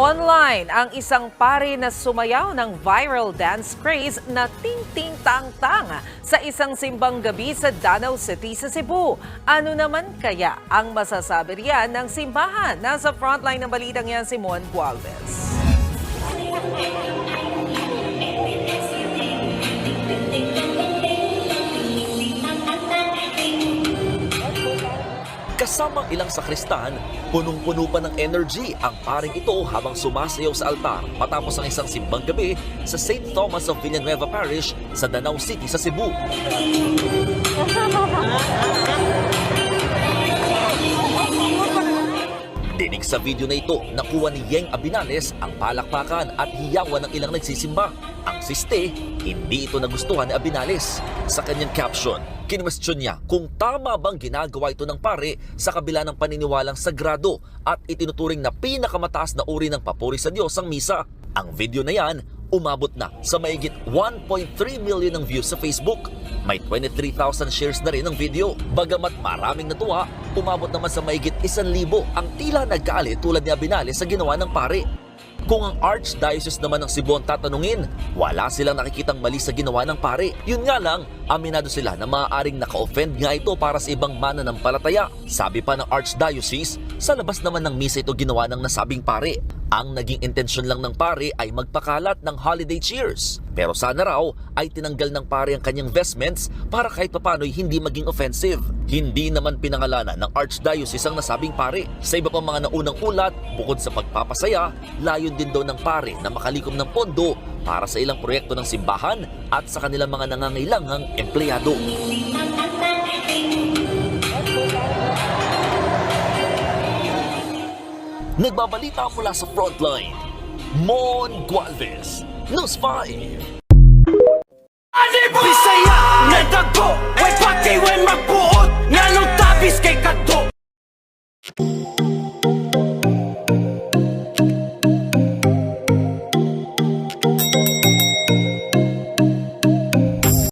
Online ang isang pari na sumayaw ng viral dance craze na Ting Ting Tang Tang sa isang simbang gabi sa Danau City sa Cebu. Ano naman kaya ang masasabi riyan ng simbahan? Nasa frontline ng balitang yan si Mon Gualvez. Kasamang ilang sakristan, punong-puno pa ng energy ang paring ito habang sumasayaw sa altar matapos ang isang simbang gabi sa St. Thomas of Villanueva Parish sa Danau City sa Cebu. Dinig sa video na ito, nakuha ni Yeng Abinales ang palakpakan at hiyawan ng ilang nagsisimba. Ang siste, hindi ito nagustuhan ni Abinales. Sa kanyang caption, kinwestiyon niya kung tama bang ginagawa ito ng pare sa kabila ng paniniwalang sagrado at itinuturing na pinakamataas na uri ng papuri sa Diyos ang misa. Ang video na yan, umabot na sa mahigit 1.3 million ng views sa Facebook. May 23,000 shares na rin ang video. Bagamat maraming natuwa, umabot naman sa mahigit 1,000 ang tila nagkaali tulad ni Abinales sa ginawa ng pare. Kung ang Archdiocese naman ng Cebu ang tatanungin, wala silang nakikitang mali sa ginawa ng pare. Yun nga lang, aminado sila na maaaring naka-offend nga ito para sa ibang mananampalataya. Sabi pa ng Archdiocese, sa labas naman ng misa ito ginawa ng nasabing pare. Ang naging intensyon lang ng pare ay magpakalat ng holiday cheers. Pero sana raw ay tinanggal ng pare ang kanyang vestments para kahit papano'y hindi maging offensive. Hindi naman pinangalanan ng Archdiocese ang nasabing pare. Sa iba pang mga naunang ulat, bukod sa pagpapasaya, layon din daw ng pare na makalikom ng pondo para sa ilang proyekto ng simbahan at sa kanilang mga nangangailangang empleyado. Nagbabalita mula sa frontline, Mon Gualvez, News 5. Bisaya, nagdago, way pati, way magbuo.